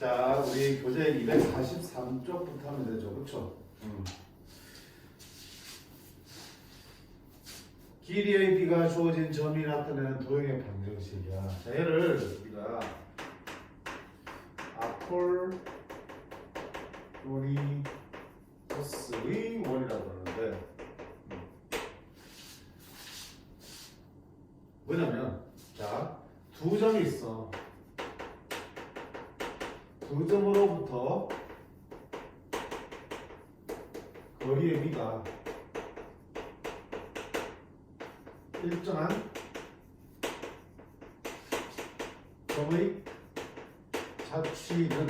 자, 우리 교재 243쪽부터 하면 되죠. 그쵸? 길이의 b가 주어진 점이 나타내는 도형의 방정식이야. 자, 얘를 우리가 아폴로니어스의 원이라고 하는데 뭐냐면 자, 두 점이 있어. 두 점으로부터 거리의 b가 일정한 점의 자취는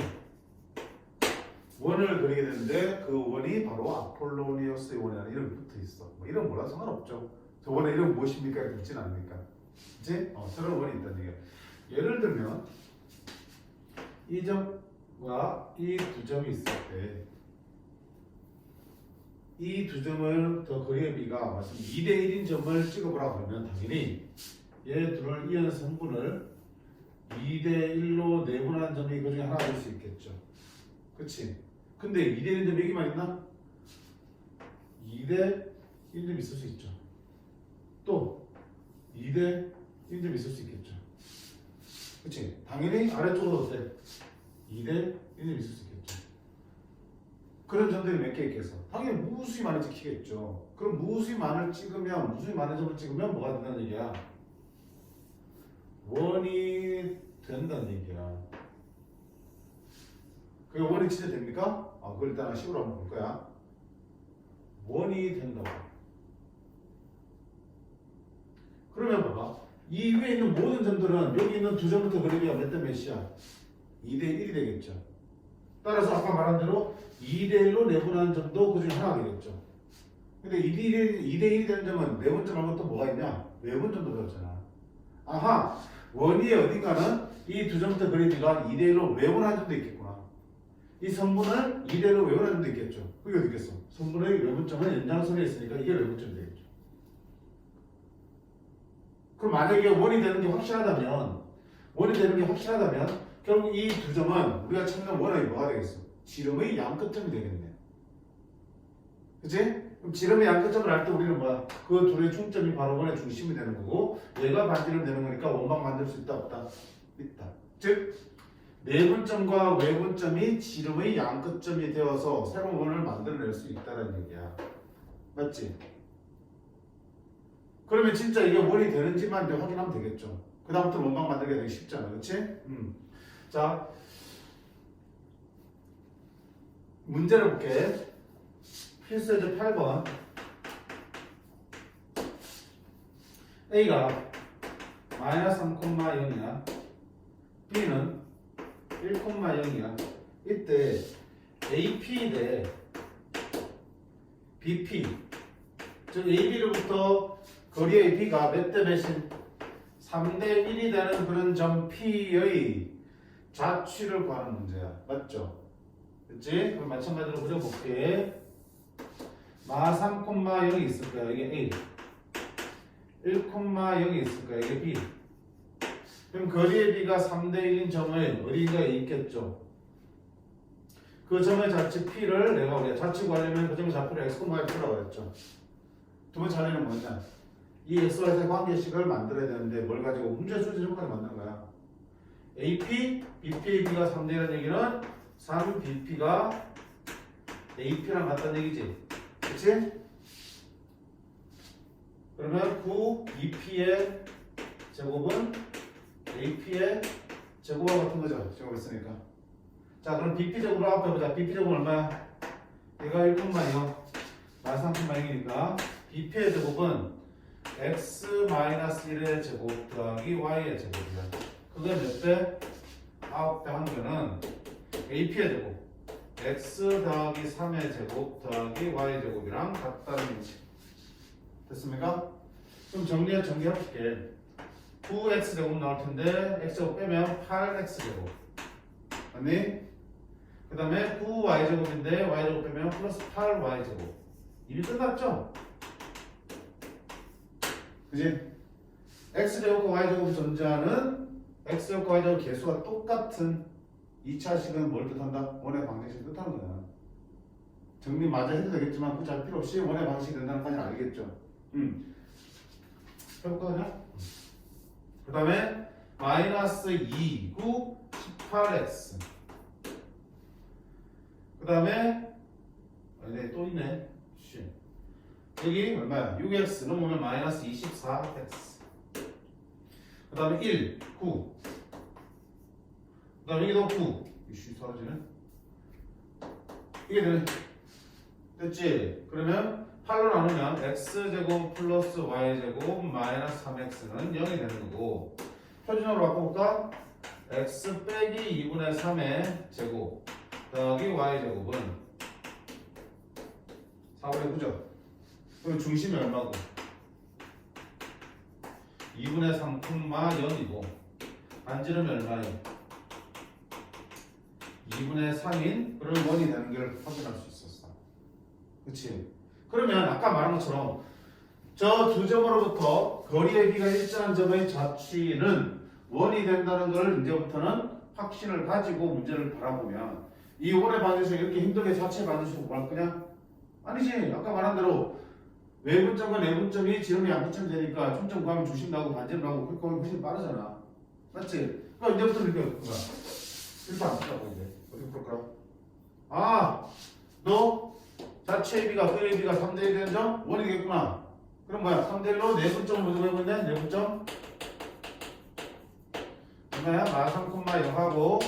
원을 그리게 되는데 그 원이 바로 아폴로니어스의 원이라는 이름이 붙어 있어. 뭐 이름 몰라 상관없죠. 저 원의 이름 무엇입니까? 이렇게 묻진 않으니까. 그치? 새로운 원이 있다는 얘기야. 예를 들면 이 점과 이 두 점이 있을 때 이 두 점을 더 거리의 b가 2대 1인 점을 찍어보라고 하면 당연히 얘 둘을 이은 성분을 2대 1로 내분한 점이 그 중에 하나 될 수 있겠죠. 그치? 근데 2대 1인 점 여기만 있나? 2대 1점 있을 수 있죠. 또 2대 1점 있을 수 있겠죠. 그치? 당연히 아래쪽으로 돼. 2대 1점 있을 수 있겠죠. 그런 점들이 몇 개 있겠어? 당연히 무수히 많이 찍히겠죠. 그럼 무수히 많은 점을 찍으면 뭐가 된다는 얘기야? 원이 된다는 얘기야. 그게 원이 진짜 됩니까? 그걸 일단 식으로 한번 볼 거야. 원이 된다고. 그러면 봐봐. 이 위에 있는 모든 점들은 여기 있는 두 점부터 그리기가 몇 대 몇이야? 2대 1이 되겠죠. 따라서 아까 말한 대로 2대 1로 내분한 점도 그 중에 하나 되겠죠. 근데 2대 1이 되는 점은 내분점 말고 또 뭐가 있냐? 외분점도 배웠잖아. 아하! 원위의 어딘가는 이 두 점부터 그리기가 2대 1로 외분한 점도 있겠구나. 이 성분을 2대 1로 외분한 점도 있겠죠. 그게 어디 있겠어? 성분의 외분점은 연장선에 있으니까 이게 외분점이 되겠죠. 그럼 만약에 원이 되는 게 확실하다면 결국 이 두 점은 우리가 찾는 원의 뭐가 되겠어? 지름의 양끝점이 되겠네. 그치? 그럼 지름의 양끝점을 알 때 우리는 뭐야? 그 둘의 중점이 바로 원의 중심이 되는 거고 얘가 반지름 되는 거니까 원방 만들 수 있다 없다? 있다. 즉 내분점과 외분점이 지름의 양끝점이 되어서 새로운 원을 만들어낼 수 있다는 얘기야. 맞지? 그러면 진짜 이게 원이 되는지만 이제 확인하면 되겠죠. 그 다음부터 원방 만들기가 되게 쉽잖아. 그치? 자, 문제를 볼게. 필수제 8번. A가 마이너스 3,0이야. B는 1,0이야. 이때 AP 대 BP. 즉 AB로부터 거리의 B가 몇 대 몇인? 3대 1이 되는 그런 점 P의 좌취를 구하는 문제야. 맞죠? 그치? 그럼 마찬가지로 그려볼게. 마 3,0이 있을 거야. 이게 A. 1,0이 있을 거야. 이게 B. 그럼 거리의 B가 3대 1인 점을 어디가 있겠죠? 그 점의 좌측 P를 우리가 좌측 구하려면 그 점의 좌표를 X콤마에 풀라고 그랬죠. 두 번째 하려는 뭐냐? 이 XYZ 관계식을 만들어야 되는데 뭘 가지고 문제 수지 정까지 만드는 거야. AP, BPAB가 3대 1이라는 얘기는 3BP가 AP랑 같다는 얘기지. 그치? 그러면 9BP의 제곱은 AP의 제곱과 같은 거죠. 제곱했으니까. 자, 그럼 BP 제곱으로 앞에 보자. BP 제곱은 얼마야? 얘가 1,0, 마이너스 3,0이니까 BP의 제곱은 x-1의 제곱 더하기 y의 제곱이야. 그게 몇 배? 9배 한 거는 AP의 제곱 x 더하기 3의 제곱 더하기 y의 제곱이랑 같다는 얘기지. 됐습니까? 그럼 정리해볼게. 9x 제곱 나올 텐데 x 제곱 빼면 8x 제곱 맞니? 그 다음에 9y 제곱인데 y 제곱 빼면 플러스 8y 제곱. 이미 끝났죠? 그지? x제곱과 y제곱이 존재하는 x제곱과 y제곱 개수가 똑같은 2차식은 뭘 뜻한다? 원의 방정식을 뜻하는 거야. 정리 마저 해도 되겠지만 굳이 할 필요 없이 원의 방식이 된다는 까지 알겠죠? 해볼까 그냥? 그 다음에 마이너스 2, 9, 18x 그 다음에 또 있네. 여기 얼마야? 6x 넘으면 마이너스 24x 그 다음에 1, 9 그 다음에 여기도 9 이씨 사라지네. 이게 되네. 됐지? 그러면 8로 나누면 x제곱 플러스 y제곱 마이너스 3x는 0이 되는 거고 표준으로 바꿔볼까? x 빼기 2분의 3의 제곱 더하기 y제곱은 4분의 9죠? 그럼 중심이 얼마고? 2분의 3, 0이고 반지름이 얼마예요? 2분의 3인 그런 원이 되는 걸 확인할 수 있었어. 그치? 그러면 아까 말한 것처럼 저 두 점으로부터 거리의 비가 일정한 점의 자취는 원이 된다는 걸 이제부터는 확신을 가지고 문제를 바라보면 이 원의 방정식 이렇게 힘들게 자취의 방정식을 구할 거냐? 아니지. 아까 말한 대로 외분점과 내분점이 지름이 양분점이 되니까 총점 구하면 주심 나오고 반지름 나오고 그렇게 하면 훨씬 빠르잖아. 맞지? 그럼 이제부터 이렇게 할 거야. 이렇게 안 풀라고 이제. 어떻게 풀 거야? 아! 너 자취의 비가 거리의 비가 3대 1 되는 점? 원이 되겠구나. 그럼 뭐야? 3대 1로 내분점을 모두 해보면 내분점? 얼마야? 마 3,0하고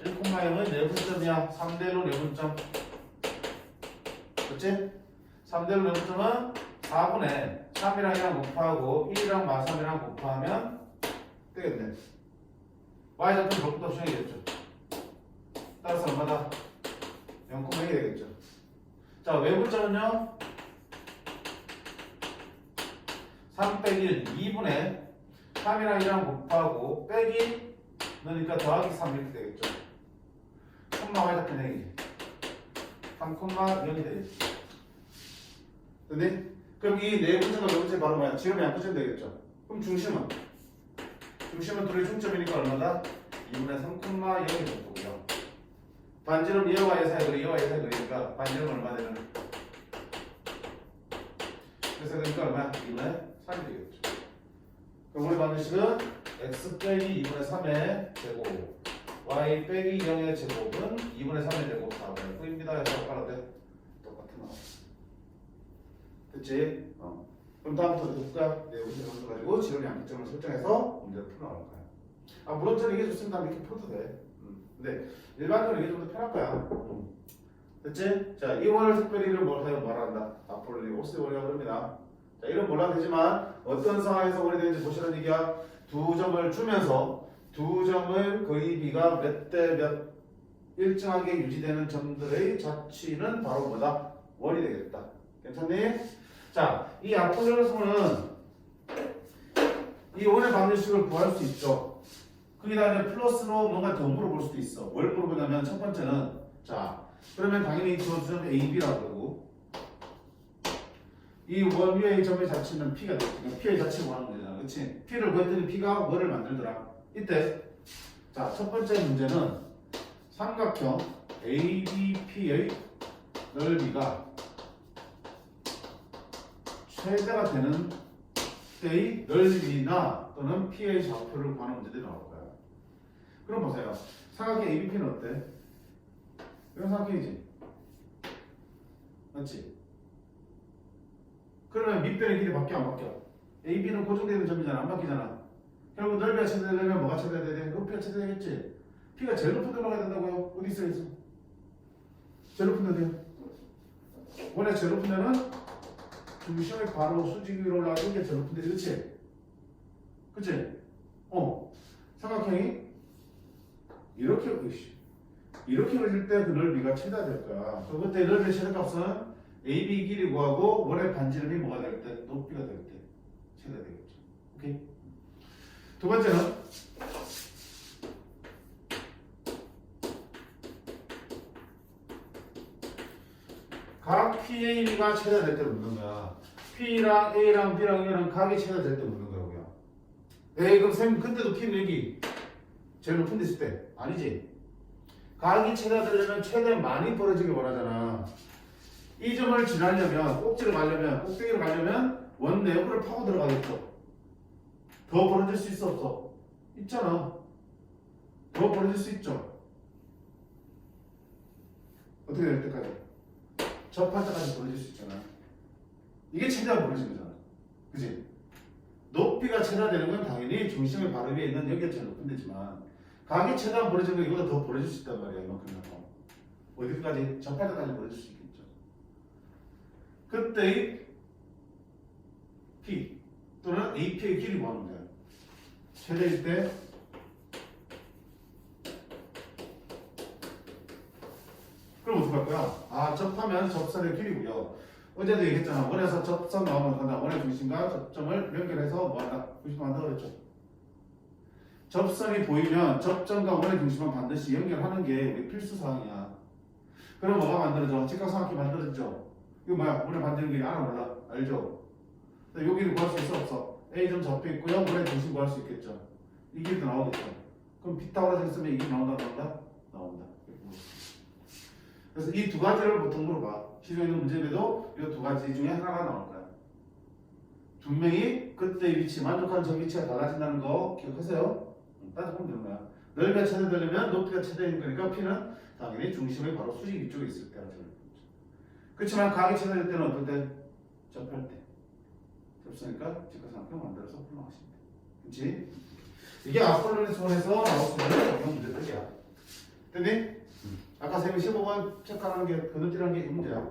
1,0은 내분점이야. 3대 1로 내분점. 그렇지? 3대 1로 내분점은 4분의 3이랑 2랑 곱하고 1이랑 마 3이랑 곱하면 되겠네. y좌표는 몇부터 없이 되겠죠. 따라서 얼마다? 0,1이 되겠죠. 자, 외분점은요? 3 빼기 1, 2분의 3이랑 2랑 곱하고 빼기 그러니까 더하기 3 이렇게 되겠죠. 콤마 y좌표 내기 3,0이 되겠죠. 근데 그럼 이 네 분점과 네 분점이 바로 뭐야? 지름이 양분점 되겠죠. 그럼 중심은? 중심은 둘의 중점이니까 얼마다? 2분의 3,0이 되는 거고요. 반지름 얘와 얘 사이 그래, 얘와 얘 사이 그러니까 반지름 얼마 되는? 그래서 그러니까 얼마야? 2분의 3이 되겠죠. 그럼 우리 방정식은 x 빼기 2분의 3의 제곱 y 빼기 0의 제곱은 2분의 3의 제곱 4분의 9입니다. 해서 깔아대 똑같은 거. 됐지? 그럼 다음부터 볼까? 네, 문제 가지고 지름 양분점을 설정해서 문제를 풀어나갈 거야. 아, 물론 저는 이게 좋습니다. 이렇게 풀어도 돼. 근데 일반적으로 이게 좀 더 편할 거야. 됐지? 자, 이 원을 특별히 이를 말한다. 나폴리 오스의 원이라고 합니다. 자, 이런 몰라도 되지만 어떤 상황에서 원이 되는지 보시라는 얘기야. 두 점을 주면서 두 점을 거의 비가 몇 대 몇 일정하게 유지되는 점들의 자취는 바로 뭐다? 원이 되겠다. 괜찮니? 자, 이 아폴로스는 이 원의 방정식을 구할 수 있죠. 거기다 이제 플러스로 뭔가 더 물어볼 수도 있어. 뭘 물어보냐면 첫 번째는 자, 그러면 당연히 저 점 A, B라고 그러고 이 원 위의 점의 자취는 P가 되겠지. P의 자취를 구하는 거잖아. 그렇지? P를 구했더니 P가 뭐를 만들더라. 이때 자, 첫 번째 문제는 삼각형 ABP의 넓이가 최대가 되는 때의 넓이나 또는 P의 좌표를 구하는 문제들이 나올 거야. 그럼 보세요. 삼각형 ABP는 어때? 이건 삼각형이지. 맞지? 그러면 밑변의 길이 바뀌어 안 바뀌어? AB는 고정되는 점이잖아. 안 바뀌잖아. 결국 넓이가 최대되려면 뭐가 최대돼야 돼? 높이가 최대되겠지? P가 제일 높은 데로 가야 된다고요? 어디 있어? 제일 높은 데 돼요. 원래 제일 높은 데는 중심이 바로 수직 위로 올라가는 게 제일 높은 데, 그렇지? 그치? 삼각형이 이렇게 그릴 때 그 넓이가 최대가 될 거야. 그럼 그때 넓이의 최대값은 AB 길이 구하고 원의 반지름이 뭐가 될 때? 높이가 될 때 최대가 되겠죠. 오케이? 두 번째는 각 PAB가 최대가 될 때 묻는 거야. P랑 A랑 B랑 E랑 각이 최대가 될 때 묻는 거라고요. 에이, 그럼 쌤, 그때도 P는 여기 제일 높은 데 있을 때 아니지? 각이 최대되려면 최대한 많이 벌어지길 원하잖아. 이 점을 지나려면 꼭지를 가려면 꼭대기를 가려면 원 내부를 파고 들어가겠죠. 더 벌어질 수 있어 없어? 있잖아. 더 벌어질 수 있죠. 어떻게 될 때까지? 접할 때까지 벌어질 수 있잖아. 이게 최대한 벌어지는 거잖아. 그지? 높이가 최대되는 건 당연히 중심의 바로 위에 있는 여기가 제일 높은 데지만 각이 최대한 벌어지는 건 이보다 더 벌어질 수 있단 말이야. 이만큼 어디까지? 접할 때까지 벌어질 수 있겠죠. 그때의 P 또는 AP의 길이 뭐하는 거야? 최대일 때 그럼 어떡할 거야? 아, 접하면 접선의 길이고요. 어제도 얘기했잖아. 원에서 접선 나오면 간다. 원의 중심과 접점을 연결해서 뭐한다? 90도 한다 그랬죠. 접선이 보이면 접점과 원의 중심은 반드시 연결하는 게 우리 필수 사항이야. 그럼 뭐가 만들어져? 직각삼각형이 만들어지죠. 이거 뭐야? 원의 반대는 길이 알아 몰라? 알죠? 여기를 구할 수 있어 없어? A점 접해 있고요. 원의 중심 구할 수 있겠죠. 이 길이도 나오겠죠. 그럼 비타고라스 있으면 이 길이 나온다? 나온다. 그래서 이 두 가지를 보통 물어봐. 시중에 있는 문제에도 이 두 가지 중에 하나가 나올 거야. 분명히 그때의 위치, 만족하는 저 위치가 달라진다는 거 기억하세요? 따져보면 되는 거야. 넓이가 최대되려면 높이가 최대인 거니까 P는 당연히 중심의 바로 수직 위쪽에 있을 때라 저는. 그렇지만 각이 최대될 때는 어떨 때? 접할 때. 접수니까 직각삼각형 만들어서 풀어나가시면 돼. 그렇지? 이게 아폴로니 수원에서 나올 수 있는 적용 문제들이야. 됐니? 아까 쌤이 15번 체크하는 게 그늘지라는 게 이 문제야.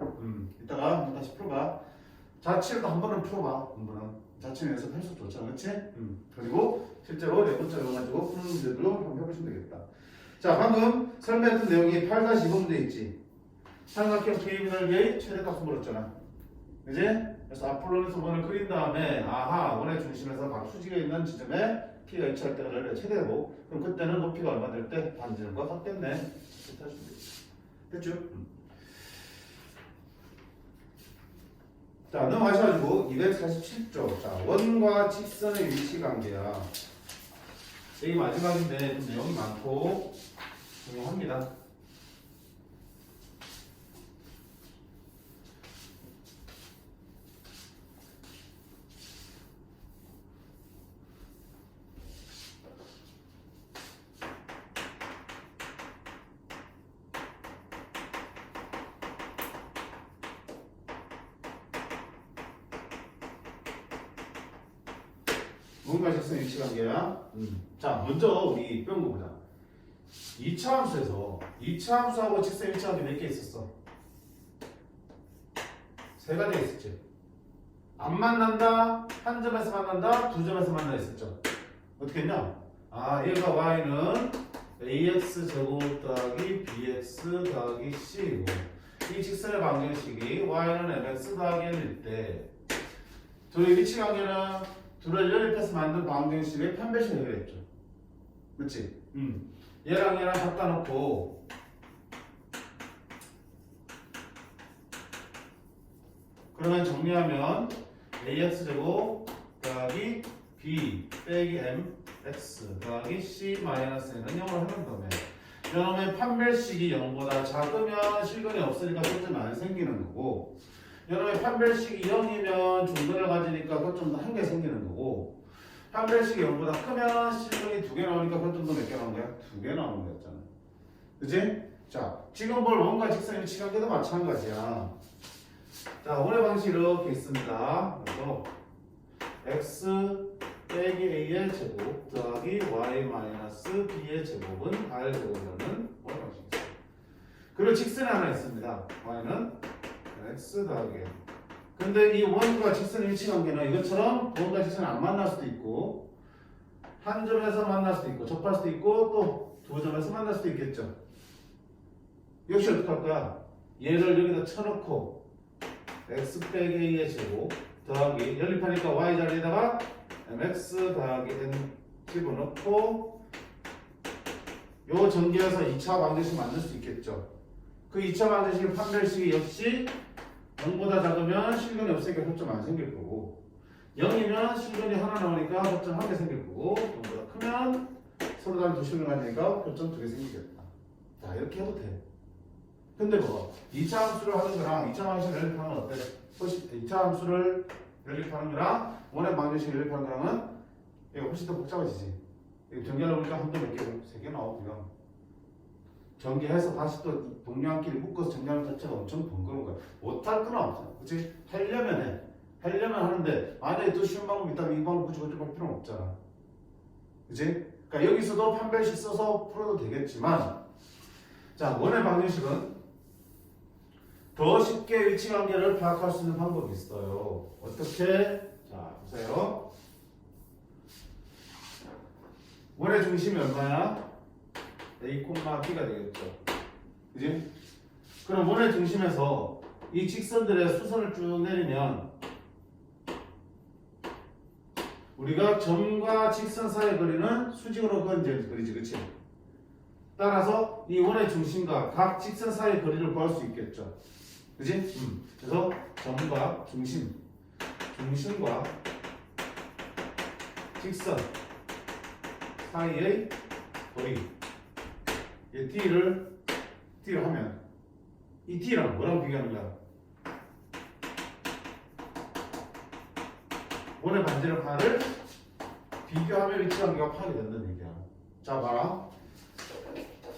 이따가 다시 풀어봐. 자취를 한 번은 풀어봐. 공부는 자취는 연습할수록 좋잖아, 그렇지? 그리고 실제로 네 번째로 가지고 푸는 문제들로 한번 해보시면 되겠다. 자, 방금 설명했던 내용이 8-2번 문제 있지. 삼각형 KB 넓이의 최대값을 물었잖아, 그지? 그래서 아폴로니에서 원을 그린 다음에 아하 원의 중심에서 박수지가 있는 지점에 P가 위치할 때가 넓이가 최대고 그럼 그때는 높이가 얼마 될 때 반지름과 같겠네. 이렇게 하시면 되겠죠. 됐죠? 자, 넘어가셔가지고 247쪽. 자, 원과 직선의 위치 관계야. 이게 마지막인데 좀 내용이 많고 중요합니다. 뭔가 직선 위치 관계야. 자, 먼저 우리 배운 거 보자. 2차 함수에서 2차 함수하고 직선 위치 관계 몇 개 있었어? 세 가지가 있었지. 안 만난다, 한 점에서 만난다, 두 점에서 만나 있었죠. 어떻게 했냐? 아, 얘가 y는 ax 제곱 더하기 bx 더하기 c이고 이 직선의 방정식이 y는 mx 더하기 n일 때 둘의 위치 관계는 둘을 연립해서 만든 방정식의 편배식을 해결했죠. 그렇지? 얘랑 갖다 놓고 그러면 정리하면 ax제곱 더하기 b 빼기 mx 더하기 c 마이너스 n은 0으로 해놓은 다음에 이놈의 판별식이 0보다 작으면 실근이 없으니까 그것좀 안 생기는 거고 여러분의 판별식이 0이면 중근을 가지니까 그것좀 더 한 개 생기는 거고 판별식이 0보다 크면 실근이 2개 나오니까 그것좀 더 몇 개 나오는 거야? 2개 나오는 거였잖아. 그치? 자, 지금 볼 원과 직선의 위치 관계도 마찬가지야. 자, 원의 방식이 이렇게 있습니다. 그래서 x 빼기 a의 제곱 더하기 y 마이너스 b의 제곱은 r 제곱이라는 원의 방식이 있어요. 그리고 직선이 하나 있습니다. y는 x 더하기 n. 근데 이 원과 직선의 위치 관계는 이것처럼 원과 직선이 안 만날 수도 있고 한 점에서 만날 수도 있고 접할 수도 있고 또 두 점에서 만날 수도 있겠죠. 역시 어떻게 할 거야? 얘를 여기다 쳐놓고 x 빼기 a의 제곱 더하기 연립하니까 y 자리에다가 mx 더하기 n 집어넣고 요 전개해서 2차 방정식 만들 수 있겠죠. 그 2차 방정식의 판별식이 역시 0보다 작으면 실근이 없으니까 허점 안 생길 거고 0이면 실근이 하나 나오니까 허점 한 개 생길 거고 0보다 크면 서로 다른 두 실근 가지니까 허점 두 개 생기겠다. 자, 이렇게 해도 돼. 근데 뭐 2차 함수를 하는 거랑 2차 방정식을 연립하는 건 어때? 2차 함수를 연립하는 거랑 원의 방정식을 연립하는 거랑은 이거 훨씬 더 복잡해지지. 이거 전개하려고 보니까 한도 몇 개, 3개 나오고 그냥 전개해서 다시 또 동량끼리 묶어서 정리하는 자체가 엄청 번거로운 거야. 못할 건 없잖아. 그치? 하려면 해. 하려면 하는데 만약에 또 쉬운 방법이 있다면 이 방법 굳이 할 필요는 없잖아. 그치? 그러니까 여기서도 판별식 써서 풀어도 되겠지만 자, 원의 방정식은 더 쉽게 위치관계를 파악할 수 있는 방법이 있어요. 어떻게? 자, 보세요. 원의 중심이 얼마야? A, B가 되겠죠. 그지? 그럼 원의 중심에서 이 직선들의 수선을 쭉 내리면 우리가 점과 직선 사이의 거리는 수직으로 그리지, 그치? 따라서 이 원의 중심과 각 직선 사이의 거리를 구할 수 있겠죠. 그지? 그래서 점과 중심과 직선 사이의 거리 이 D를 하면 이 D랑 뭐랑 비교하는 거야? 원의 반지름 하나를 비교하면 위치관계가 파악이 된다는 얘기야. 자, 봐라.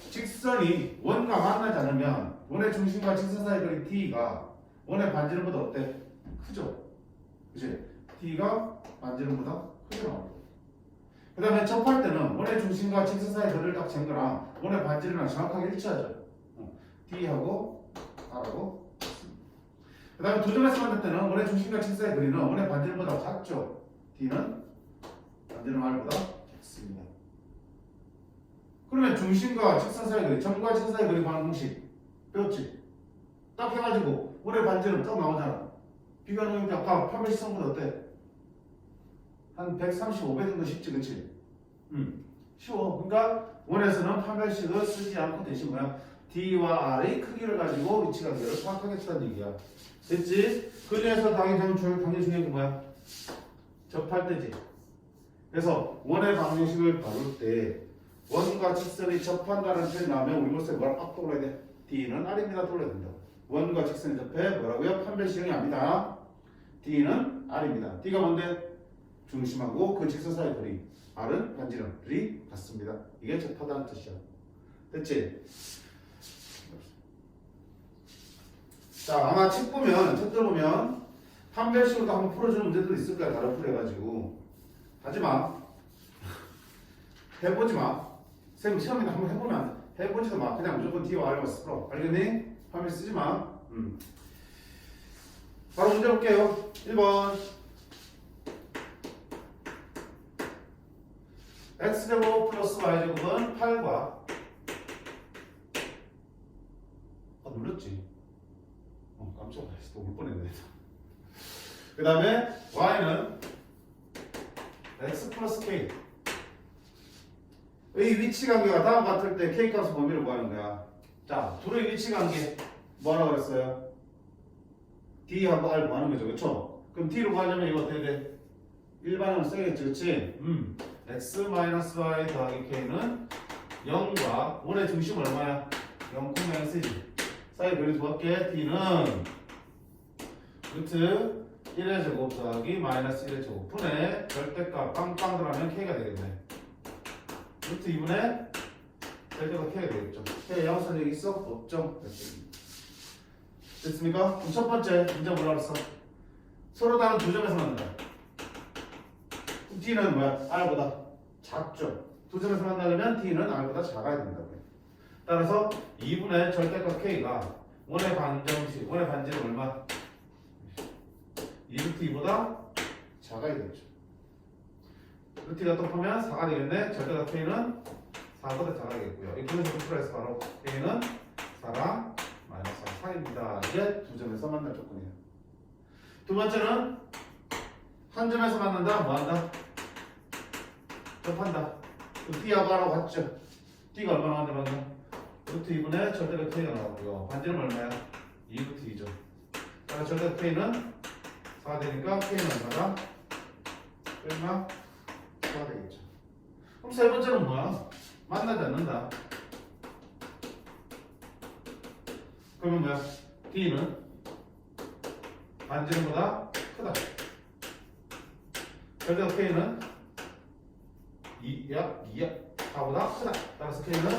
직선이 원과 만나지 않으면 원의 중심과 직선 사이 거리 D가 원의 반지름보다 어때? 크죠? 그치? D가 반지름보다 크게 나옵니다. 그 다음에 접할 때는 원의 중심과 직선 사이 거리를 딱 잰 거랑 원의 반지름이랑 정확하게 일치하죠. D하고 R하고. 그 다음에 두 점에서 만날 때는 원의 중심과 직선 사이 거리는 원의 반지름보다 작죠. D는 반지름 R보다 작습니다. 그러면 중심과 직선 사이 거리, 점과 직선 사이 거리 구하는 공식 배웠지? 딱 해가지고 원의 반지름 딱 나오잖아. 비교하는 게 아까 판별식 성분 어때? 한 135배 정도 쉽지, 그치? 쉬워. 그러니까 원에서는 판별식을 쓰지 않고 대신 뭐야? D와 R의 크기를 가지고 위치관계를 파악하겠다는 얘기야. 됐지? 그 중에서 당연히 중요한 게 뭐야? 접할 때지. 그래서 원의 방정식을 다룰 때 원과 직선이 접한다는 표현이 나오면 우리 모습에 뭐라 빡 떠올라야 돼? D는 R입니다. 떠올라야 된다. 원과 직선이 접해 뭐라고요? 판별식이 아니다. D는 R입니다. D가 뭔데? 중심하고 그 직선 사이 거리 R은 반지름이 같습니다. 이게 접하다는 뜻이야. 됐지? 자, 아마 책 들어보면 판별식으로 한번 풀어주는 문제도 있을 거야. 다른 풀어가지고 하지마. 해보지 마. 쌤 시험이나 한번 해보면 해보지도 마. 그냥 무조건 D와 R만 풀어. 알겠니? 판별 쓰지 마. 바로 문제 볼게요. 1번. x제곱 플러스 y제곱은 8과 눌렀지? 깜짝이야. 또 울 뻔했네. 그 다음에 y는 x 플러스 k 의 위치관계가 다음과 같을 때 k 값의 범위를 구하는 거야. 자, 둘의 위치관계 뭐라고 그랬어요? D하고 R 구하는 거죠. 그쵸? 그럼 D로 구하려면 이거 어떻게 돼? 일반형을 써야겠지. 그치? x-y 더하기 k는 0과 원의 중심 얼마야? 0,x지. 사이 거리 두할게. D는 루트 1의 제곱 더하기 마이너스 1의 제곱 분의 절대값 빵빵 들어가면 k가 되겠네. 루트 2분의 절대값 k가 되겠죠. k 양수는 여기 있어? 없죠? 됐습니까? 그럼 첫 번째 문제 뭐라 그랬어? 서로 다른 두 점에서 만난다. D는 뭐야? R보다 작죠. 두 점에서 만나려면 D는 R보다 작아야 된다고요. 따라서 2분의 절대값 K가 원의 반지름 얼마? 2루트 2보다 작아야 되겠죠. 루트가 똑하면 4가 되겠네. 절대값 K는 4보다 작아야겠고요. 이 분에서 풀어서 바로 K는 4가 마이너스 4입니다. 이게 두 점에서 만날 조건이에요. 두 번째는 한 점에서 만난다. 뭐한다? 접한다. D하고 R하고 같죠? D가 얼마 나왔냐 방금? 루트 2분의 절대값 K가 나왔고요. 반지름 얼마야? 2루트 2죠. 그러니까 절대값 K는 4 되니까 K는 얼마다? 얼마? 4 되겠죠. 그럼 세 번째는 뭐야? 만나지 않는다. 그러면 뭐야? D는 반지름보다 크다. 그래서 K는 4보다 크다. 따라서 K는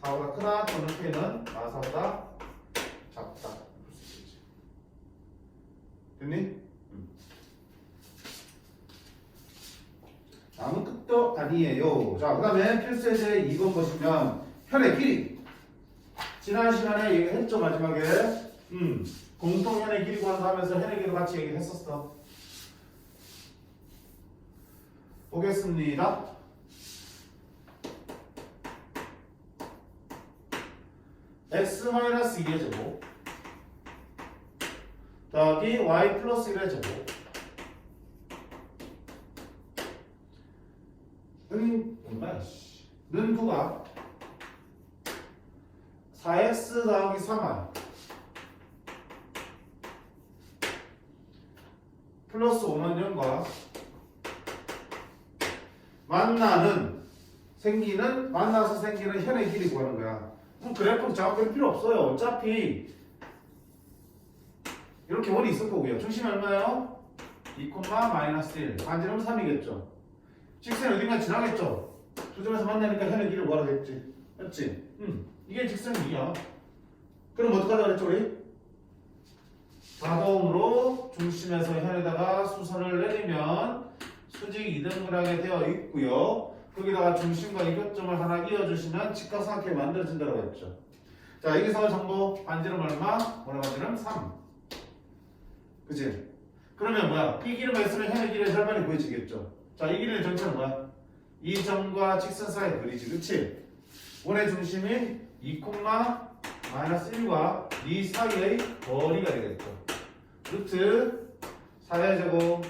4보다 크다 또는 K는 4보다 작다. 됐니? 아무 끝도 아니에요. 자, 그 다음에 필수예제 2번 보시면 현의 길이. 지난 시간에 얘기했죠, 마지막에. 공통 현의 길이 구한다 하면서 현의 길이 같이 얘기했었어. 보겠습니다. x-2의 제곱 더하기 y 플러스 1의 제곱 얼마야? 는 9가 4x 더하기 3y 플러스 5는 0과 만나서 생기는 현의 길이 구하는 거야. 그럼 그래프 작업할 필요 없어요. 어차피 이렇게 원이 있을 거고요. 중심이 얼마예요? 2,-1 반지름 3이겠죠. 직선이 어딘가 지나겠죠. 두 점에서 만나니까 현의 길을 구하겠지. 맞지? 이게 직선 2야. 그럼 어떡하자 그랬죠 우리? 자동으로 중심에서 현에다가 수선을 내리면 수직이 2등분하게 되어 있고요. 거기다가 중심과 이교점을 하나 이어주시면 직각삼각형이 만들어진다고 했죠. 자, 여기서 정보 반지름 얼마? 모래 반지름 3. 그치? 그러면 뭐야? 이 길이만 있으면 현의 길이의 절반이 보여지겠죠. 자, 이 길이의 전체는 뭐야? 이 점과 직선 사이 거리지, 그치? 원의 중심이 2,-1과 이 사이의 거리가 되겠죠. 루트 4의 제곱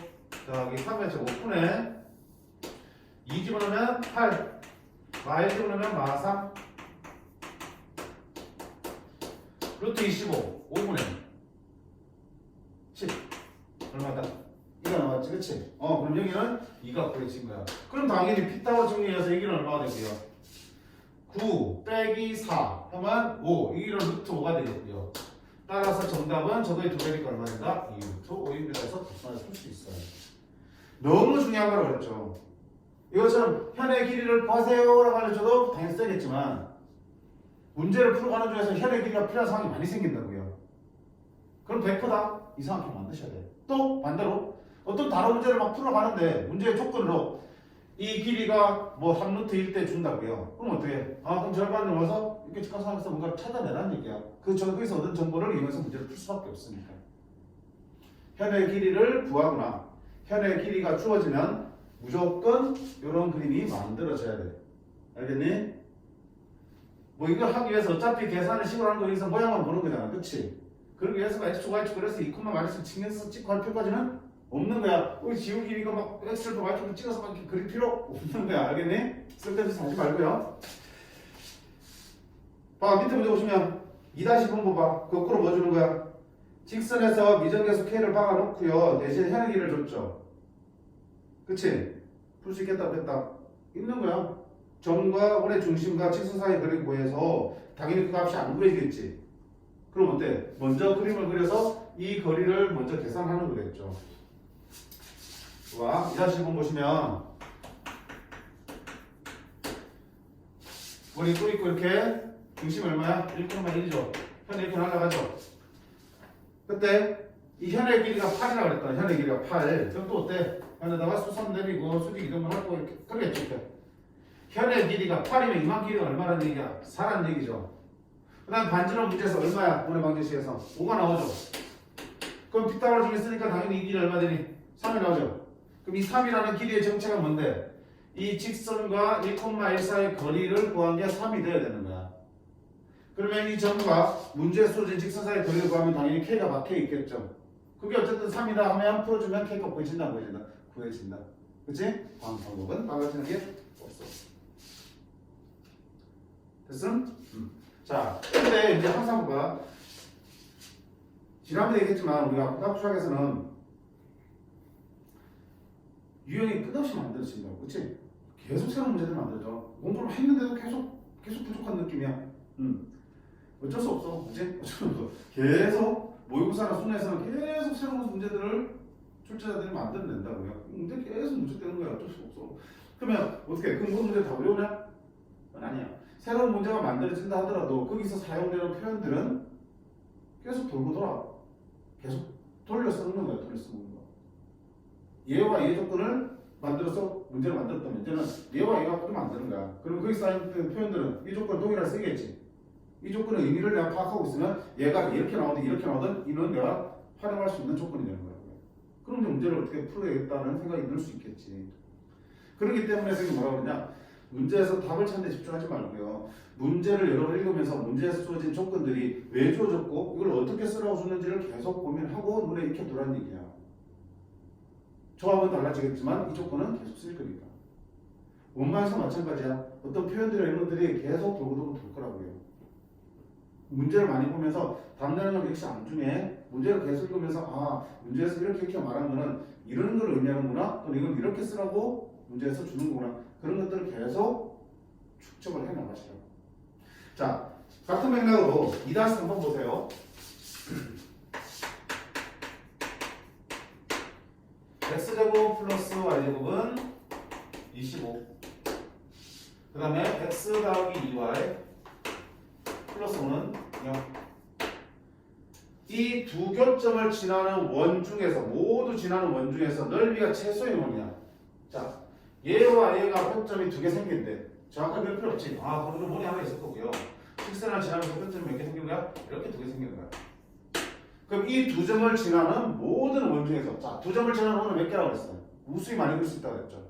더하기 3의 제곱 분의 2 집어넣으면 8 y 집어넣으면 -3 루트 25 5분의 10 얼마다? 2가 나왔지, 그치? 그럼 여기는 2가 구해진 거야. 그럼 당연히 피타고 정리해서 여기는 얼마가 되고요? 9 빼기 4 하면 5 여기는 루트 5가 되겠고요. 따라서 정답은 저거의 두 배니까 얼마 된다? 2 루트 5입니다 해서 답변을 풀 수 있어요. 너무 중요한 거라고 그랬죠. 이것처럼 현의 길이를 구하세요라고 알려줘도 당연히 쓰겠지만 문제를 풀어가는 중에서 현의 길이가 필요한 상황이 많이 생긴다고요. 그럼 100%다 이상하게 만드셔야 돼요. 또 반대로 어떤 다른 문제를 막 풀어가는데 문제의 조건으로 이 길이가 뭐 3루트일 때 준다고요. 그럼 어떻게 해? 그럼 절반을 넣어서 이렇게 직각상에서 뭔가 찾아내라는 얘기야. 거기서 얻은 정보를 이용해서 문제를 풀 수밖에 없으니까. 현의 길이를 구하거나 현의 길이가 주어지면 무조건 이런 그림이 만들어져야 돼. 알겠니? 뭐 이걸 하기 위해서 어차피 계산을 식으로 하는 거 여기서 모양만 보는 거잖아. 그치? 그러기 위해서가 x축 y축 그래서 2,-1을 측면에서 찍고 할 필요까지는 없는 거야. 우리 지우 길이가 막 x를 y축을 찍어서 막 이렇게 그릴 필요 없는 거야. 알겠니? 쓸데없이 하지 말고요. 봐, 밑에 문제 보시면 2-0 봐봐. 거꾸로 뭐 주는 거야? 직선에서 미정계수 k를 박아놓고요. 대신 현의 길이를 줬죠. 그치? 풀 수 있겠다 없겠다? 있는 거야. 점과 원의 중심과 직선 사이 거리를 구해서 당연히 그 값이 안 구해지겠지. 그럼 어때? 먼저 그림을 그려서 이 거리를 먼저 계산하는 거겠죠. 와, 2-1번 보시면 원이 또 있고 이렇게 중심이 얼마야? 1,1이죠. 현의 이렇게 날아가죠. 그때 이 현의 길이가 8이라고 그랬다. 현의 길이가 8. 그럼 또 어때? 현에다가 수선 내리고 수직 이동을 하고 이렇게 그러겠죠. 현의 길이가 8이면 이만 길이가 얼마라는 얘기야? 4라는 얘기죠. 그 다음 반지름 문제에서 얼마야? 오늘 방정식에서 5가 나오죠. 그럼 피타고라 중에 쓰니까 당연히 이 길이 얼마 되니? 3이 나오죠. 그럼 이 3이라는 길이의 정체가 뭔데? 이 직선과 1,1 사이의 거리를 구한 게 3이 되어야 되는 거야. 그러면 이 점과 문제에 쏘진 직선 사이의 거리를 구하면 당연히 K가 박혀 있겠죠. 그게 어쨌든 3이다 하면 풀어주면 K가 구해진다 안 구해진다? 구해진다. 그치? 다음 방법은 빠져지는 게 없어. 됐음? 자, 근데 이제 항상 봐. 지난번에 얘기했지만 우리가 학부학에서는 유형이 끝없이 만들어진다고, 그치? 계속 새로운 문제들 만들죠. 공부를 했는데도 계속 부족한 느낌이야. 어쩔 수 없어. 그치? 어쩔 수 없어. 계속 모의고사나 수능에서는 계속 새로운 문제들을 출제자들이 만들어낸다. 근데 계속 문제 되는 거야. 어쩔 수 없어. 그러면 어떻게? 그 문제 다 어려우냐? 그건 아니야. 새로운 문제가 만들어진다 하더라도 거기서 사용되는 표현들은 계속 돌고 돌아. 계속 돌려 쓰는 거야. 돌려 쓰는 거. 예와 예 조건을 만들어서 문제를 만들었다면 문제는 예와 예가 또 만드는 거야. 그럼 거기 쌓인 표현들은 이 조건 동일하게 쓰겠지. 이 조건의 의미를 내가 파악하고 있으면 얘가 이렇게 나오든 이렇게 나오든 이는 내가 활용할 수 있는 조건이 되는 거야. 그럼 이제 문제를 어떻게 풀어야겠다는 생각이 들 수 있겠지. 그렇기 때문에 선생님이 뭐라고 그러냐, 문제에서 답을 찾는 데 집중하지 말고요, 문제를 여러 번 읽으면서 문제에서 주어진 조건들이 왜 주어졌고 이걸 어떻게 쓰라고 줬는지를 계속 고민하고 눈에 익혀두라는 얘기야. 조합은 달라지겠지만 이 조건은 계속 쓸 거니까. 원마에서 마찬가지야. 어떤 표현들이나 이런 것들이 계속 돌고 돌고 돌 거라고요. 문제를 많이 보면서 답 내는 건 역시 안 중에 문제를 계속 읽으면서 아, 문제에서 이렇게 말한 거는 이런 걸 의미하는구나, 또는 이건 이렇게 쓰라고 문제에서 주는 거구나, 그런 것들을 계속 축적을 해 나가시라고. 자, 같은 맥락으로 2-3번 보세요. x제곱 플러스 y제곱은 25. 그 다음에 x 더하기 2y 플러스 5는 0. 이 두 교점을 지나는 원 중에서, 모두 지나는 원 중에서 넓이가 최소인 원이야. 자, 얘와 얘가 교점이 두 개 생긴대. 정확하게 별 필요 없지. 아, 거기도 원이 하나 있을 거고요. 직선을 지나면서 교점이 몇 개 생긴 거야? 이렇게 두 개 생긴 거야. 그럼 이 두 점을 지나는 모든 원 중에서, 자, 두 점을 지나는 원은 몇 개라고 그랬어? 무수히 많이 그릴 수 있다고 그랬죠.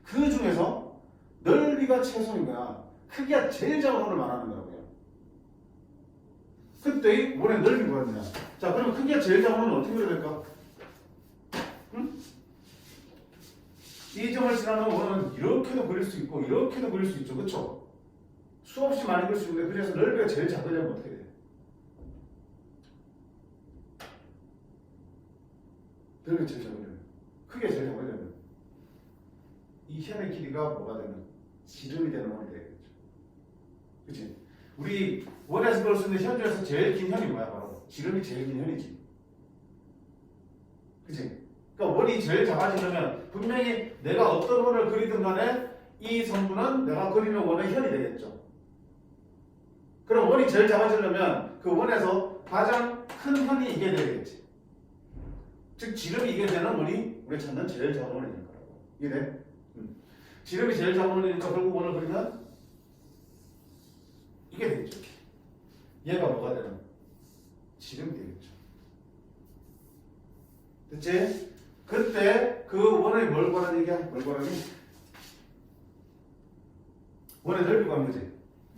그 중에서 넓이가 최소인 거야. 크기가 제일 작은 원을 말하는 거라고요. 그때 이 원의 넓이가 뭐였냐? 자, 그러면 크기가 제일 작은 원은 어떻게 그려야 될까? 응? 이 점을 지나는 원은 이렇게도 그릴 수 있고 이렇게도 그릴 수 있죠. 그쵸? 수없이 많이 그릴 수 있는데 그 중에서 넓이가 제일 작으려면 어떻게 돼? 넓이가 제일 작으려면, 크기가 제일 작으려면 이 현의 길이가 뭐가 되면 지름이 되는 원이 되겠죠. 그치? 우리 원에서 볼 수 있는 현 중에서 제일 긴 현이 뭐야? 바로 지름이 제일 긴 현이지. 그치? 그러니까 원이 제일 작아지려면 분명히 내가 어떤 원을 그리든 간에 이 성분은 내가 그리는 원의 현이 되겠죠. 그럼 원이 제일 작아지려면 그 원에서 가장 큰 현이 이게 되겠지. 즉 지름이 이게 되는 원이 우리가 찾는 제일 작은 원이 될 거라고. 이해돼? 지름이 제일 작은 원이니까 결국 원을 그리면 이게 되겠죠. 얘가 뭐가 되는? 지름이 되겠죠. 됐지? 그때 그 원의 뭘 구하는 얘기야? 뭘 구하는 얘기? 원의 넓이 구하는 거지.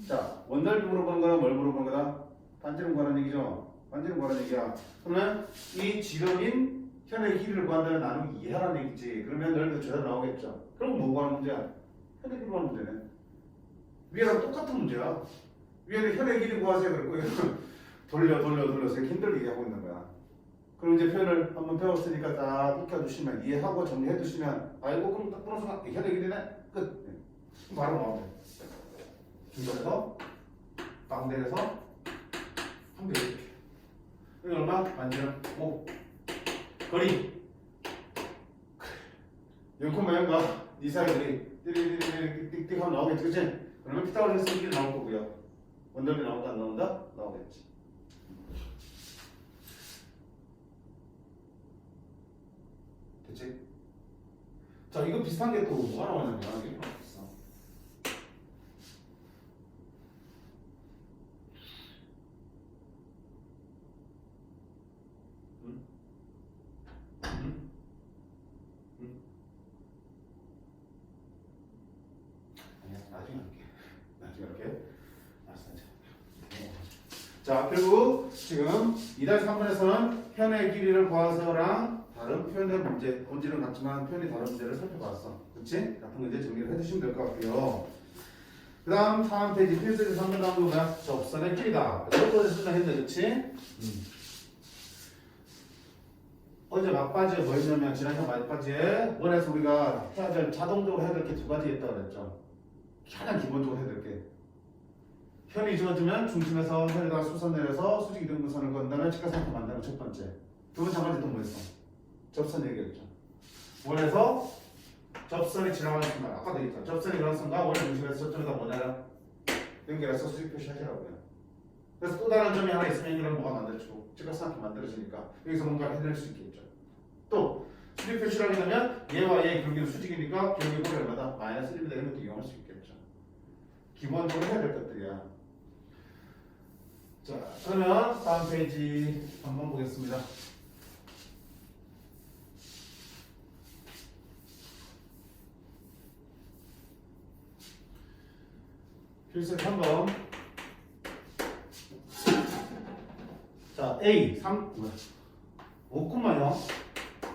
자, 원 넓이 물어보는 거는 뭘 물어보는 거다? 반지름 구하는 얘기죠. 반지름 구하는 얘기야. 그러면 이 지름인 현의 길이를 구한다면 나누기 2하라는 얘기지. 그러면 넓이도 제대로 나오겠죠. 그럼 뭐 구하는 문제야? 현의 길이 구하는 문제네. 위에랑 똑같은 문제야. 위에는 현의 길이 구하세요 그랬고 돌려서 힘들게 얘기하고 있는 거야. 그럼 이제 표현을 한번 배웠으니까 딱 익혀두시면, 이해하고 정리해두시면, 아이고 그럼 딱 보는 순간 현의 길이네? 끝. 바로 나오면 돼. 중간에서 가운데에서 한 개 이렇게. 이게 얼마? 반지름 5. 거리 0,0과 이 사이들이 띠릭 하면 나오겠지, 그치? 그러면 피타고라스 길이 나올 거고요. 원넓이 나온다 안 나온다? 나오겠지. 됐지? 자, 이거 비슷한 게 또 뭐가 나오냐면 이게 있어. 아니야, 나중에 할게. 나중에 할게. 자, 결국 지금 2-3번에서는 현의 길이를 구하세요랑 다른 표현의 문제, 본질은 같지만 표현이 다른 문제를 살펴봤어. 그치? 같은 문제 정리를 해주시면 될 것 같고요. 그 다음 다음 페이지 필수지 3번 다음 뭐야? 접선의 길이다. 이것도 설명했네, 그치? 어제 막바지에 뭐 했냐면 지난번 막바지에 원에서 우리가 해야 될, 자동적으로 해야 될 게 두 가지 있다고 그랬죠. 가장 기본적으로 해야 될 게 편이 주어지면 중심에서 혈에다가 수선 내려서 수직 이등분선을 그은 다음에 직각삼각형 만드는 첫 번째. 두 번째 한 가지 또 뭐였어? 접선 얘기했죠. 원에서 접선이 지나가는 순간 아까도 얘기했죠. 접선이 그런 순간 원의 중심에서 저점에다 뭐냐라 연결해서 수직 표시하시라고요. 그래서 또 다른 점이 하나 있으면 이런 뭐가 만들어지고 직각삼각형 만들어지니까 여기서 뭔가 해낼 수 있겠죠. 또 수직 표시를 하게 되면 얘와 얘의 경계는 수직이니까 경계골이 얼마다? 마이너스 1이다 이런 것도 이용할 수 있겠죠. 기본적으로 해야 될 것들이야. 자, 그러면 다음 페이지 한번 보겠습니다. 필수 3번. 자, A 5,0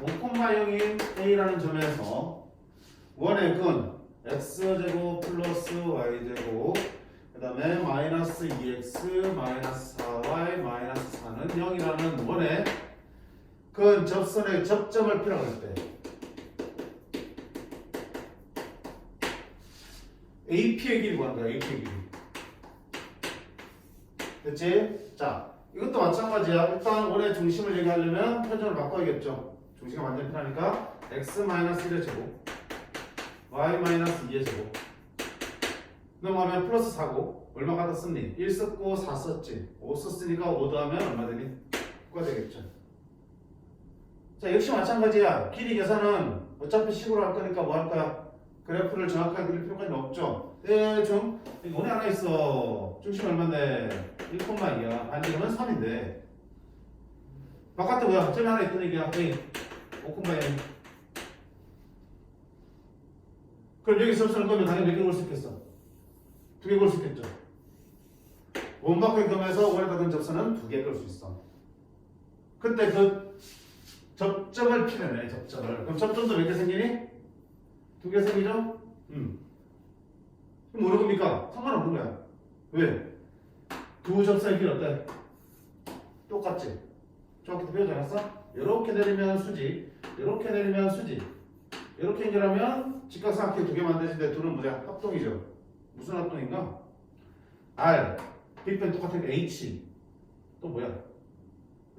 5,0인 A라는 점에서 원의 근 x제곱 플러스 y제곱 그 다음에 마이너스 2x 마이너스 4y 마이너스 4는 0이라는 원의 근 접선의 접점을 필요로 할 때 AP의 길이 구하는 거야. AP의 길이. 됐지? 자, 이것도 마찬가지야. 일단 원의 중심을 얘기하려면 표준을 바꿔야겠죠. 중심이 완전 편하니까 x-1의 제곱 y-2의 제곱 넘어가면 플러스 4고 얼마 갖다 썼니? 1 썼고 4 썼지. 5 썼으니까 5 더하면 얼마 되니? 9가 되겠죠. 자, 역시 마찬가지야. 길이 계산은 어차피 식으로 할 거니까 뭐 할 거야? 그래프를 정확하게 그릴 필요까지 없죠. 대충 여기 원이 하나 있어. 중심 얼마인데? 1,2야. 반지름은 3인데 바깥에 뭐야? 점이 하나 있던 얘기야. 여기 5,2. 그럼 여기 접선을 그으면 당연히 몇 개 볼 수 있겠어? 2개 볼 수 있겠죠. 원바퀴 그으면서 원에다 든 접선은 2개 그을 수 있어. 그때 그 접점을 필요해. 접점을. 그럼 접점도 몇 개 생기니? 2개 생기죠? 그럼 어느 겁니까? 상관없는 거야. 왜? 두 접선의 길이 어때? 똑같지? 정확히 배우지 않았어? 이렇게 내리면 수직, 이렇게 내리면 수직, 이렇게 연결하면 직각삼각형 2개 만들어지는데 둘은 뭐야? 합동이죠. 무슨 합동인가? R, 빅변 똑같은 H, 또 뭐야?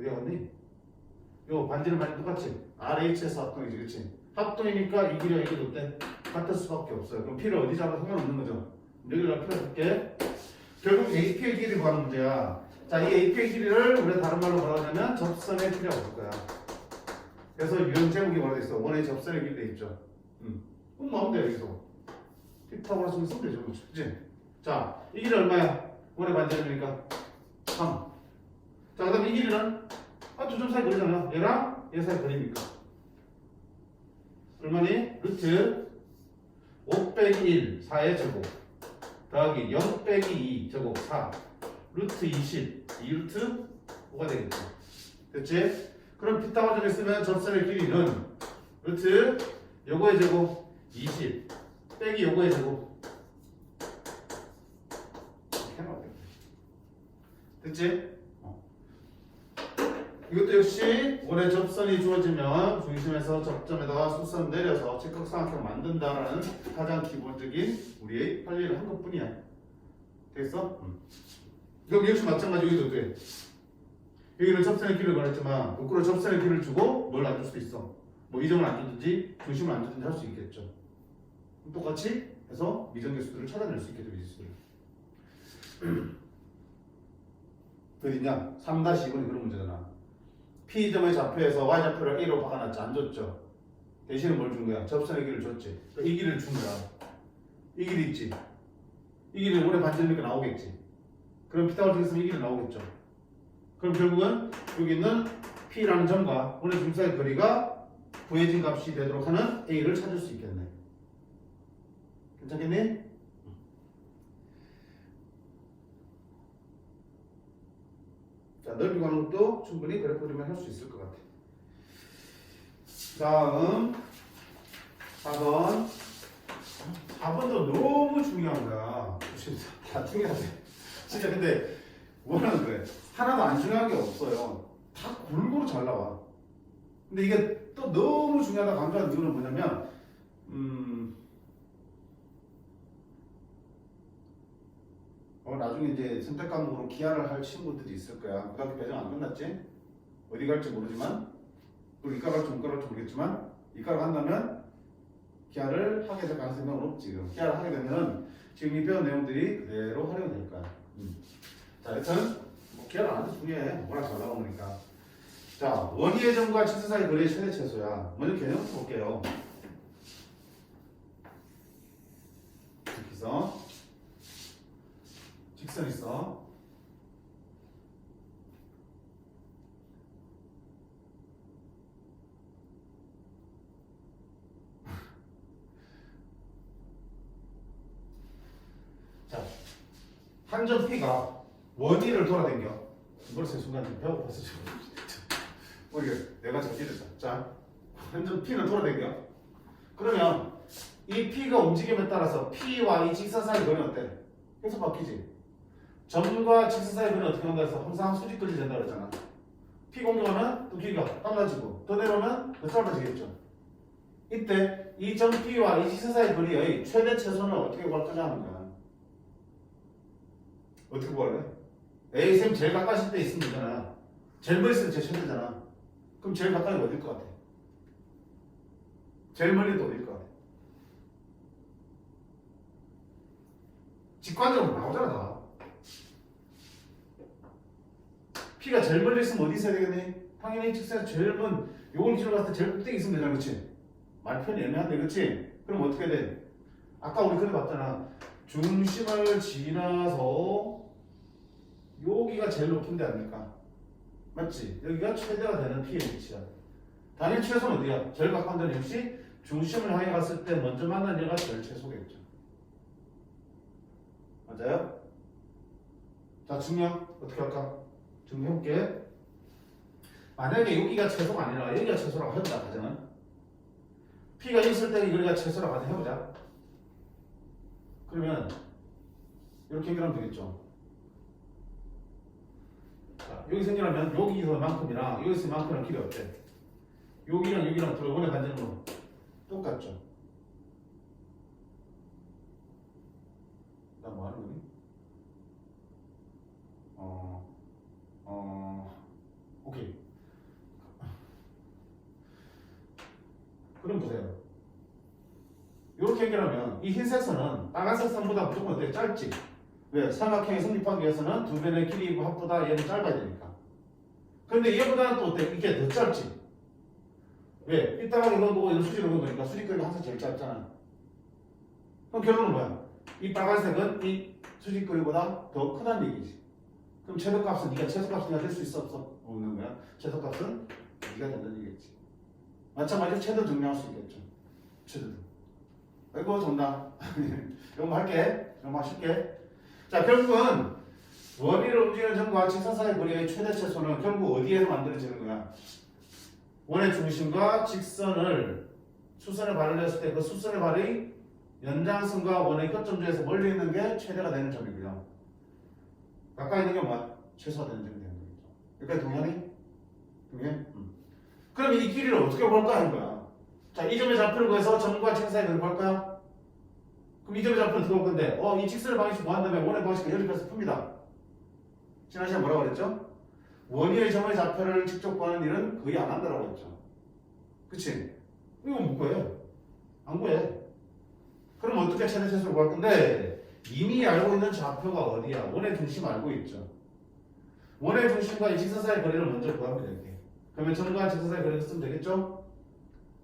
어디 갔니? 요 반지름 똑같지? RH에서 합동이지, 그렇지? 합동이니까 이 길이와 이 길이 어때? 같을 수밖에 없어요. 그럼 P를 어디 잡아 상관없는 거죠. 여기를 필요 할게. 결국 AP의 길이 구하는 문제야. 자, 이 AP의 길이를 우리가 다른 말로 뭐라고 하냐면 접선의 길이라고 볼 거야. 그래서 유형 제목이 뭐라고 돼 있어? 원의 접선의 길이 돼 있죠. 그럼 나오면 돼 여기서. 피타고라스 쓰면 되죠, 그렇지? 자, 이 길이 얼마야? 원의 반지름이니까 3. 자, 그다음 이 길이는 두 점 사이 거리잖아. 얘랑 얘 사이 거리니까 얼마니? 루트 5 빼기 1 4의 제곱 더하기 0 빼기 2 제곱 4 루트 20 2루트 5가 되겠죠. 됐지? 그럼 피타고라스를 쓰면 접선의 길이는 루트 요거의 제곱 20 빼기 요거의 제곱 이렇게 나오겠다. 됐지? 이것도 역시 원의 접선이 주어지면 중심에서 접점에다가 수선 내려서 직각삼각형 만든다라는 가장 기본적인 우리의 할 일을 한 것뿐이야. 됐어? 그럼 역시 마찬가지 여기도 돼. 여기는 접선의 길을 말했지만 거꾸로 접선의 길을 주고 뭘 안 줄 수도 있어. 뭐 이 점을 안 주든지 중심을 안 주든지 할 수 있겠죠. 똑같이 해서 미정계수들을 찾아낼 수 있겠죠. 미지수들을. 어디냐? 3-2번이 그런 문제잖아. P점의 좌표에서 Y좌표를 A로 바꿔놨지. 안 줬죠. 대신에 뭘 준 거야? 접선의 길을 줬지. 이 길을 준 거야. 이 길이 있지. 이 길이 원의 반지름이니까 나오겠지. 그럼 피타고라스 있으면 이 길이 나오겠죠. 그럼 결국은 여기 있는 P라는 점과 원의 중심 사이의 거리가 구해진 값이 되도록 하는 A를 찾을 수 있겠네. 괜찮겠니? 자, 넓이 구하는 것도 충분히 그래프 그리면 할 수 있을 것 같아. 다음 4번. 4번도 너무 중요한 거야. 진짜 다 중요하지. 진짜 근데 뭐라는 그래. 하나도 안 중요한 게 없어요. 다 골고루 잘 나와. 근데 이게 또 너무 중요하다 강조하는 이유는 뭐냐면 나중에 이제 선택 과목으로 기하를 할 친구들이 있을 거야. 고등학교 배정 안 끝났지? 어디 갈지 모르지만, 그리고 이과 갈지 문과 갈지 모르겠지만, 이과를 간다면 기하를 하게 될 가능성이 높지. 기하를 하게 되면 지금 이 배운 내용들이 그대로 활용될 거야. 자, 여튼 뭐 기하를 안 해도 중요해. 워낙 잘 나오니까. 자, 원위의 점과 직선 사이 거리의 최대 최소야. 먼저 개념부터 볼게요. 직선, 직선 있어. 자, 한 점 P가 원위를 돌아다녀. 이벌써 순간 좀 배고파서 지금. 이게 내가 저지르자. 자, 한 점 P는 돌아다녀. 그러면 이 P가 움직임에 따라서 P와 이 직선 사이 거리는 어때? 계속 바뀌지. 점과 직선 사이 거리는 어떻게 한다 해서 항상 수직거리 된다 그랬잖아. P 공격하면 또 길이가 빨라지고 더 내려오면 더 짧아지겠죠. 이때 이 점 P와 이 직선 사이 거리의 최대 최소는 어떻게 구할 거냐 하는 거야. 어떻게 구할래? A 쌤 제일 가까우실 때 있으면 되잖아. 제일 멀리 있으면 제일 최대잖아. 그럼 제일 가까이 어딜 것 같아? 제일 멀리도 어딜 것 같아? 직관적으로 나오잖아 다. P가 제일 멀리 있으면 어디 있어야 되겠니? 당연히 직선에서 제일 먼 요걸 기준으로 봤을 때 제일 꼭대기 있으면 되잖아. 그렇지? 말편이 애매한데 그렇지? 그럼 어떻게 돼? 아까 우리 그래 봤잖아. 중심을 지나서 여기가 제일 높은 데 아닙니까? 맞지? 여기가 최대가 되는 P의 위치야. 당연히 최소는 어디야? 제일 가까운 데는 역시 중심을 향해 갔을 때 먼저 만난 얘가 제일 최소겠죠. 맞아요? 자, 증명 어떻게 할까? 증명해볼게. 만약에 여기가 최소가 아니라 여기가 최소라고 해보자. 가정은 P가 있을 때 여기가 최소라고 가정 해보자. 그러면 이렇게 연결하면 되겠죠. 자, 여기 생겨나면 여기서만큼이랑 여기서만큼이랑 길이 어때? 여기랑 돌아오는 반전으로 똑같죠. 나 뭐 하는 거니? 오케이. 그럼 보세요. 이렇게 연결하면 이 흰색 선은 빨간색 선보다 무조건 어때? 짧지? 왜? 삼각형이 성립하기 위해서는 두 변의 길이 합보다 얘는 짧아야 되니까. 그런데 얘보다는 또 어때? 이게 더 짧지? 왜? 삐딱하게 그건 거고 얘는 수직으로 그은 거니까 수직거리가 항상 제일 짧잖아. 그럼 결론은 뭐야? 이 빨간색은 이 수직거리보다 더 크다는 얘기지. 그럼 최소값은 네가 최소값은 네가 될 수 있어 없어? 없는 거야. 최소값은 네가 된다는 얘기겠지. 마찬가지로 최도 증명할 수 있겠죠. 최도도. 아이고 정답. 이거 할게. 이거 하실게. 자, 결국은 원위를 움직이는 점과 직선 사이 거리의 최대 최소는 결국 어디에서 만들어지는 거야? 원의 중심과 직선을 수선에 발을 냈을 때 그 수선의 발이 연장선과 원의 끝점 중에서 멀리 있는 게 최대가 되는 점이고요. 가까이 있는 게 뭐야? 최소가 되는 점이 되는 거죠. 여기까지 동의하니? 동의해? 그럼 이 길이를 어떻게 볼까 하는 거야. 자, 이 점의 좌표를 구해서 점과 직선 사이 거리를 볼 거야? 그럼 이 점의 좌표는 어떻게 볼 건데? 이 직선의 방식을 구한다면 원의 방식을 연립해서 풉니다. 지난 시간에 뭐라고 그랬죠? 원위의 점의 좌표를 직접 구하는 일은 거의 안 한다라고 했죠. 그치? 이거 못 구해. 안 구해. 그럼 어떻게 최대 최소를 구할 건데? 이미 알고 있는 좌표가 어디야? 원의 중심 알고 있죠. 원의 중심과 이 직선 사이 거리를 먼저 구하면 되게. 그러면 점과 직선 사이 거리를 쓰면 되겠죠?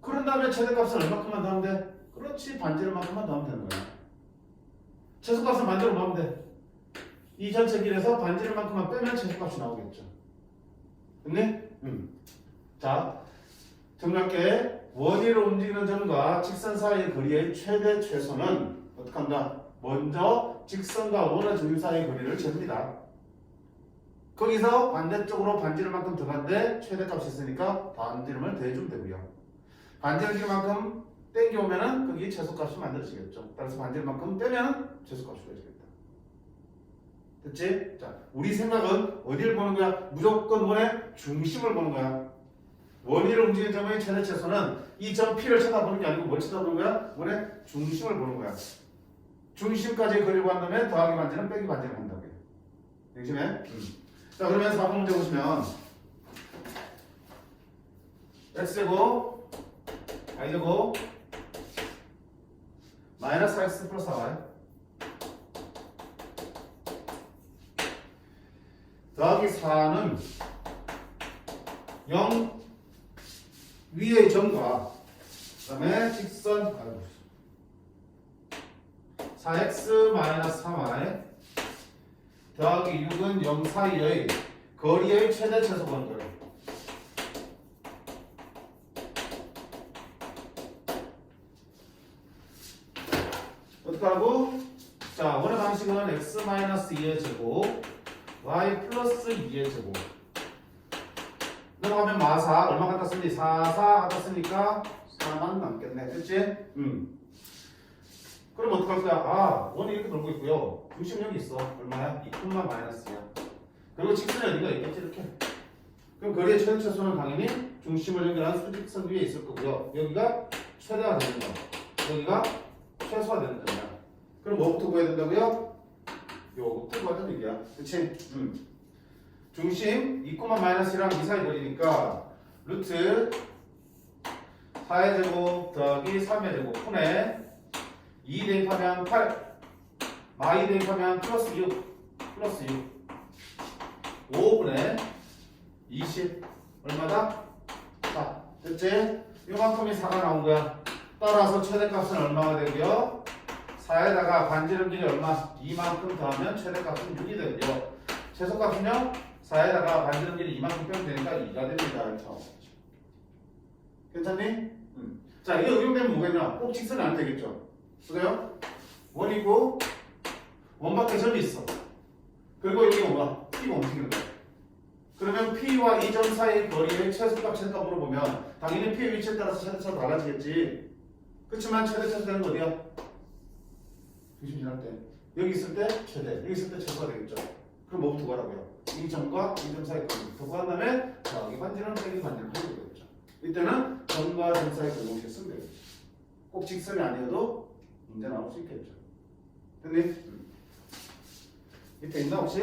그런 다음에 최대값은 얼마큼만 더하면 돼? 그렇지, 반지름만큼만 더하면 되는 거야. 최소값은 반대로 하면 돼. 이 전체 길에서 반지름만큼만 빼면 최소값이 나오겠죠. 됐니? 자, 정답게 원위로 움직이는 점과 직선 사이의 거리의 최대 최소는 어떻게 한다? 먼저 직선과 원의 중심 사이의 거리를 잽니다. 거기서 반대쪽으로 반지름만큼 더간데 최대값이 있으니까 반지름을 더해주면 되고요. 반지름만큼 땡겨오면은 거기 최소값이 만들어지겠죠. 따라서 반지름만큼 빼면 최소값이 되어지겠다. 됐지? 자, 우리 생각은 어디를 보는 거야? 무조건 원의 중심을 보는 거야. 원위로 움직이는 점의 최대 최소는 이 점 P를 쳐다보는 게 아니고 뭘 쳐다보는 거야? 원의 중심을 보는 거야. 중심까지 거리를 구한다면 더하기 반지름 빼기 반지름 한다고요. 명심해. 자, 그러면 4번 문제 보시면 x제곱 y제곱 마이너스 x 플러스 y 더하기 4는 0 위의 점과 그 다음에 직선 4x 마이너스 3y 더하기 6은 0 사이의 거리의 최대 최소 보는 거예요. 어떻게 하고? 자, 원의 방식은 x 마이너스 2의 제곱 y 플러스 2의 제곱 넘어가면 마사 얼마 갖다 쓰니? 4 갖다 쓰니까 4만 남겠네. 됐지? 그럼 어떡할 거야? 아, 원이 이렇게 돌고 있고요. 중심 여기 있어. 얼마야? 2콤마 마이너스야. 그리고 직선이 어디가 있겠지? 이렇게. 그럼 거리의 최대 최소는 당연히 중심을 연결한 수직선 위에 있을 거고요. 여기가 최대가 되는 거야. 여기가 최소가 되는 거야. 그럼 뭐부터 구해야 된다고요? 요거부터 구해야 된다는 얘기야. 그치? 중심 2콤마 마이너스랑 2 사이 거리니까 루트 4의 제곱 더하기 3의 제곱 분의 2 대입하면 8 마이 대입하면 플러스 6 5분의 20 얼마다? 4 됐지? 요만큼이 4가 나온 거야. 따라서 최대값은 얼마가 되고요? 4에다가 반지름 길이 얼마? 2만큼 더하면 최대값은 6이 되고요. 최소값은요? 4에다가 반지름 길이 이만큼 빼면 되니까 2가 됩니다. 이렇게. 괜찮니? 자, 이게 응용되면 뭐겠냐? 꼭 직선이 안 되겠죠? 그래요? 원이고 원 밖에 점이 있어. 그리고 여기 뭐가? P가 움직이는 거야. 그러면 P와 이 점 사이의 거리의 최소값, 최대값 물어보면 당연히 P의 위치에 따라서 최대차가 달라지겠지. 그렇지만 최대차 되는 거 어디야? 중심 지날 때. 여기 있을 때 최대, 여기 있을 때 최소가 되겠죠. 그럼 뭐부터 구하라고요? 이 점과 이 점 사이의 거리부터 구한 다음에 더하기 반지름, 빼기 반지름 하면 되겠죠. 이때는 점과 점 사이의 거리 공식을 쓰면 되겠죠. 꼭 직선이 아니어도 문제 나올 수 있겠죠. 됐니? 밑에 있나 혹시?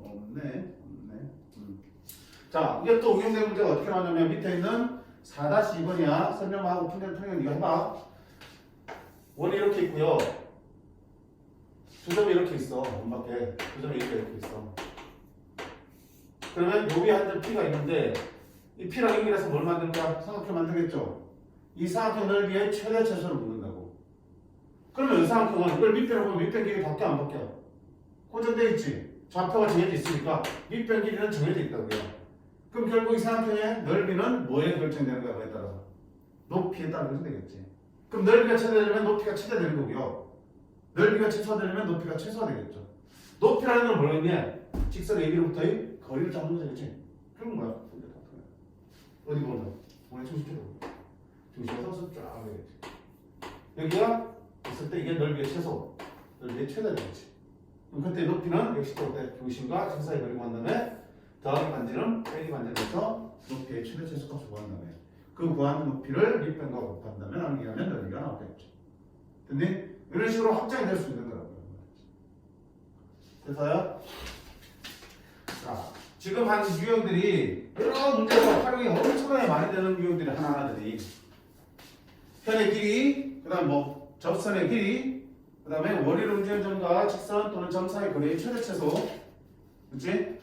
없네. 자, 이게 또 응용된 문제가 어떻게 나오냐면 밑에 있는 4-2번이야. 설명하고 풀면 이거 해봐. 원이 이렇게 있고요. 두 점이 이렇게 있어. 원 밖에. 두 점이 이렇게 있어. 그러면 여기 한 점 P가 있는데 이 P랑 연결해서 뭘 만드는 거야? 삼각형 만들겠죠? 이 삼각형 넓이의 최대 최소를 묻는다고. 그러면 이 삼각형은 이걸 밑변을 보면 밑변 길이 바뀌어 안 바뀌어? 고정되어 있지. 좌표가 정해져 있으니까 밑변 길이는 정해져 있다고요. 그럼 결국 이 삼각형의 넓이는 뭐에 결정되는 거야? 그에 따라서 높이에 따라서 되겠지. 그럼 넓이가 최대되면 높이가 최대되는 거고요. 넓이가 최소화되려면 높이가 최소화되겠죠. 높이라는 건 뭐였냐? 직선 AB로부터의 거리를 잡는 거죠, 그렇지? 그런 거야. 어디 보면 오늘 중심으로 중심에서 쫙 되겠지. 여기가 있을 때 이게 넓이의 최소, 넓이의 최대 되겠지. 그럼 그때 높이는 역시 또 중심과 점 사이 거리 구한 다음에 더하기 반지름, 빼기 반지름에서 높이의 최대 최소값을 구한 다음에 그 구한 높이를 밑변과 곱한 다음에 나누기하면 넓이가 나오겠죠. 됐니? 이런 식으로 확장이 될 수 있는 거라고요. 됐어요? 자, 지금 한 유형들이 여러 문제에서 활용이 엄청나게 많이 되는 유형들이 하나하나들이 편의 길이, 그 다음 뭐 접선의 길이, 그 다음에 원리를 움직이는 점과 직선 또는 점 사이 거리의 최대 최소, 그렇지?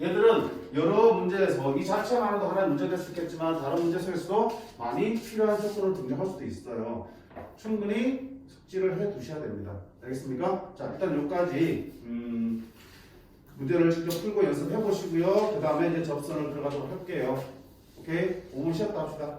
얘들은 여러 문제에서 이 자체만으로도 하나의 문제가 될 수 있겠지만 다른 문제 속에서도 많이 필요한 조건으로 등장할 수도 있어요. 충분히 숙지를 해 두셔야 됩니다. 알겠습니까? 자, 일단 여기까지 문제를 직접 풀고 연습해 보시고요. 그 다음에 이제 접선을 들어가도록 할게요. 오케이? 5분 쉬었다 합시다.